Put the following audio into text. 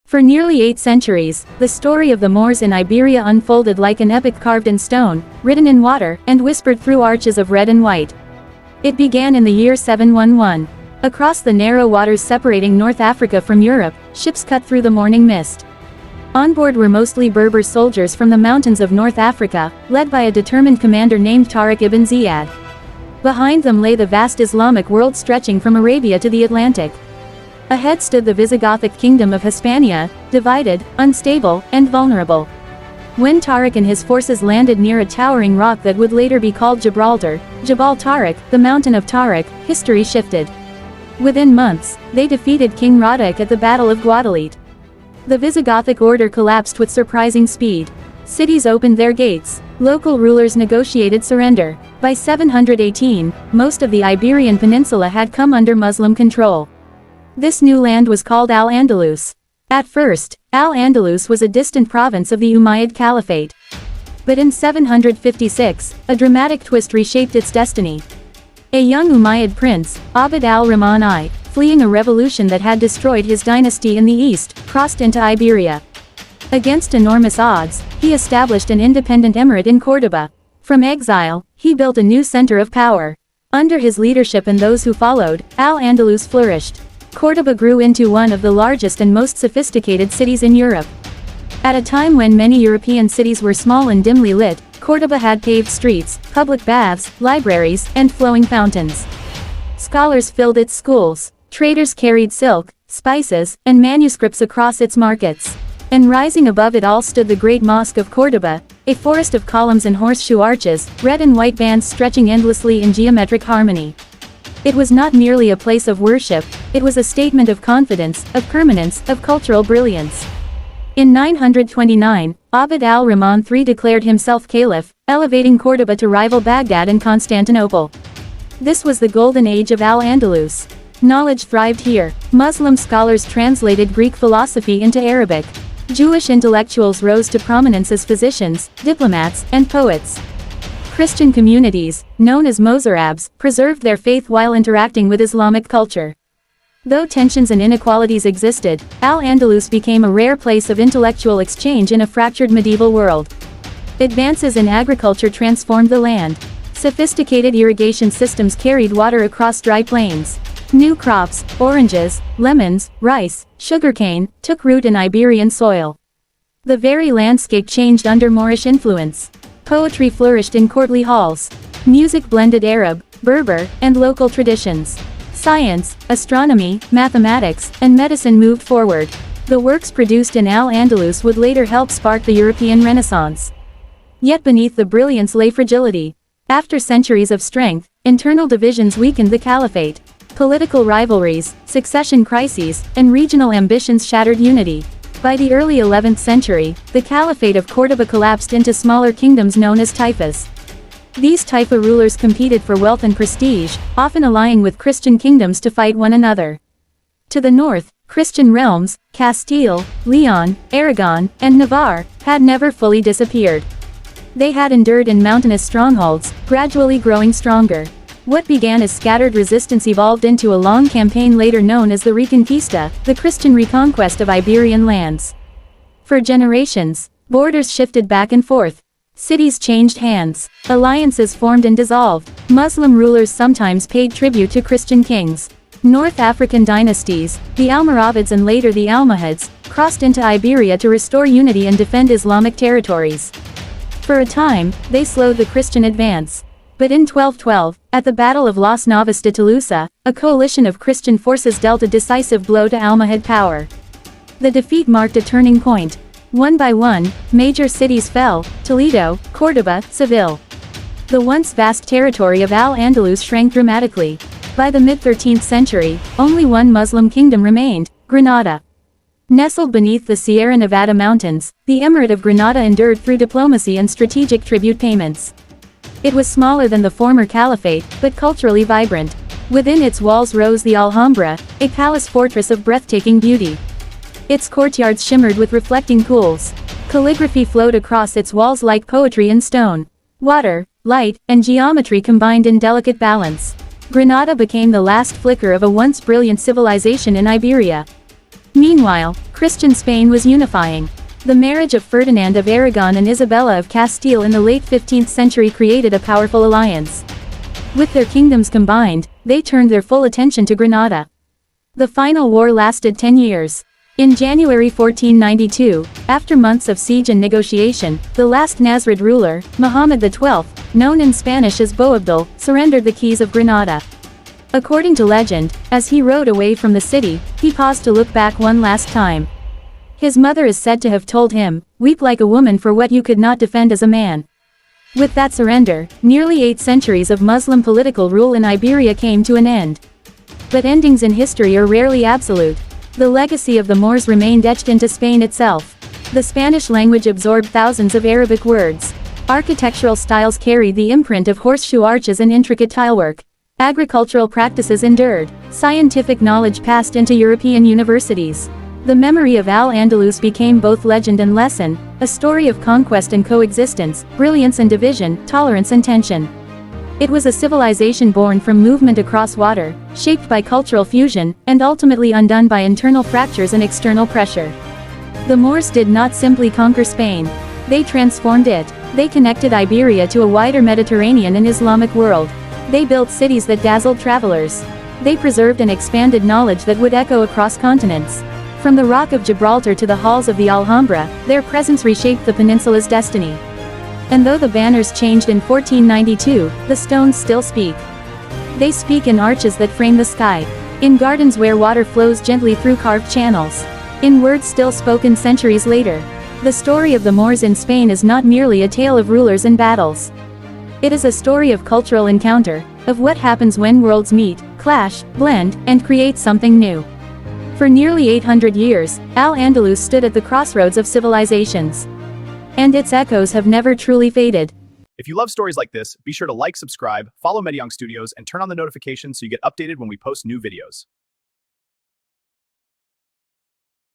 For nearly 8 centuries, the story of the Moors in Iberia unfolded like an epic carved in stone, written in water, and whispered through arches of red and white. It began in the year 711. Across the narrow waters separating North Africa from Europe, ships cut through the morning mist. On board were mostly Berber soldiers from the mountains of North Africa, led by a determined commander named Tariq ibn Ziyad. Behind them lay the vast Islamic world stretching from Arabia to the Atlantic. Ahead stood the Visigothic kingdom of Hispania, divided, unstable, and vulnerable. When Tariq and his forces landed near a towering rock that would later be called Gibraltar, Jabal Tariq, the mountain of Tariq, history shifted. Within months, they defeated King Radek at the Battle of Guadalete. The Visigothic order collapsed with surprising speed. Cities opened their gates. Local rulers negotiated surrender. By 718, most of the Iberian Peninsula had come under Muslim control. This new land was called Al-Andalus. At first, Al-Andalus was a distant province of the Umayyad Caliphate. But in 756, a dramatic twist reshaped its destiny. A young Umayyad prince, Abd al-Rahman I, fleeing a revolution that had destroyed his dynasty in the east, crossed into Iberia. Against enormous odds, he established an independent emirate in Córdoba. From exile, he built a new center of power. Under his leadership and those who followed, Al-Andalus flourished. Córdoba grew into one of the largest and most sophisticated cities in Europe. At a time when many European cities were small and dimly lit, Córdoba had paved streets, public baths, libraries, and flowing fountains. Scholars filled its schools. Traders carried silk, spices, and manuscripts across its markets. And rising above it all stood the Great Mosque of Córdoba, a forest of columns and horseshoe arches, red and white bands stretching endlessly in geometric harmony. It was not merely a place of worship, it was a statement of confidence, of permanence, of cultural brilliance. In 929, Abd al-Rahman III declared himself caliph, elevating Córdoba to rival Baghdad and Constantinople. This was the Golden Age of Al-Andalus. Knowledge thrived here. Muslim scholars translated Greek philosophy into Arabic. Jewish intellectuals rose to prominence as physicians, diplomats, and poets. Christian communities, known as Mozarabs, preserved their faith while interacting with Islamic culture. Though tensions and inequalities existed, Al-Andalus became a rare place of intellectual exchange in a fractured medieval world. Advances in agriculture transformed the land. Sophisticated irrigation systems carried water across dry plains. New crops, oranges, lemons, rice, sugarcane, took root in Iberian soil. The very landscape changed under Moorish influence. Poetry flourished in courtly halls. Music blended Arab, Berber, and local traditions. Science, astronomy, mathematics, and medicine moved forward. The works produced in Al-Andalus would later help spark the European Renaissance. Yet beneath the brilliance lay fragility. After centuries of strength, internal divisions weakened the caliphate. Political rivalries, succession crises, and regional ambitions shattered unity. By the early 11th century, the Caliphate of Córdoba collapsed into smaller kingdoms known as taifas. These taifa rulers competed for wealth and prestige, often allying with Christian kingdoms to fight one another. To the north, Christian realms, Castile, Leon, Aragon, and Navarre, had never fully disappeared. They had endured in mountainous strongholds, gradually growing stronger. What began as scattered resistance evolved into a long campaign later known as the Reconquista, the Christian reconquest of Iberian lands. For generations, borders shifted back and forth. Cities changed hands. Alliances formed and dissolved. Muslim rulers sometimes paid tribute to Christian kings. North African dynasties, the Almoravids and later the Almohads, crossed into Iberia to restore unity and defend Islamic territories. For a time, they slowed the Christian advance. But in 1212, at the Battle of Las Navas de Tolosa, a coalition of Christian forces dealt a decisive blow to Almohad power. The defeat marked a turning point. One by one, major cities fell: Toledo, Córdoba, Seville. The once vast territory of Al-Andalus shrank dramatically. By the mid-13th century, only one Muslim kingdom remained: Granada. Nestled beneath the Sierra Nevada mountains, the Emirate of Granada endured through diplomacy and strategic tribute payments. It was smaller than the former caliphate, but culturally vibrant. Within its walls rose the Alhambra, a palace fortress of breathtaking beauty. Its courtyards shimmered with reflecting pools. Calligraphy flowed across its walls like poetry in stone. Water, light, and geometry combined in delicate balance. Granada became the last flicker of a once brilliant civilization in Iberia. Meanwhile, Christian Spain was unifying. The marriage of Ferdinand of Aragon and Isabella of Castile in the late 15th century created a powerful alliance. With their kingdoms combined, they turned their full attention to Granada. The final war lasted 10 years. In January 1492, after months of siege and negotiation, the last Nasrid ruler, Muhammad XII, known in Spanish as Boabdil, surrendered the keys of Granada. According to legend, as he rode away from the city, he paused to look back one last time. His mother is said to have told him, "Weep like a woman for what you could not defend as a man." With that surrender, nearly 8 centuries of Muslim political rule in Iberia came to an end. But endings in history are rarely absolute. The legacy of the Moors remained etched into Spain itself. The Spanish language absorbed thousands of Arabic words. Architectural styles carried the imprint of horseshoe arches and intricate tilework. Agricultural practices endured. Scientific knowledge passed into European universities. The memory of Al-Andalus became both legend and lesson, a story of conquest and coexistence, brilliance and division, tolerance and tension. It was a civilization born from movement across water, shaped by cultural fusion, and ultimately undone by internal fractures and external pressure. The Moors did not simply conquer Spain. They transformed it. They connected Iberia to a wider Mediterranean and Islamic world. They built cities that dazzled travelers. They preserved and expanded knowledge that would echo across continents. From the Rock of Gibraltar to the halls of the Alhambra, their presence reshaped the peninsula's destiny. And though the banners changed in 1492, the stones still speak. They speak in arches that frame the sky, in gardens where water flows gently through carved channels, in words still spoken centuries later. The story of the Moors in Spain is not merely a tale of rulers and battles. It is a story of cultural encounter, of what happens when worlds meet, clash, blend, and create something new. For nearly 800 years, Al-Andalus stood at the crossroads of civilizations. And its echoes have never truly faded. If you love stories like this, be sure to like, subscribe, follow Medyong Studios, and turn on the notifications so you get updated when we post new videos.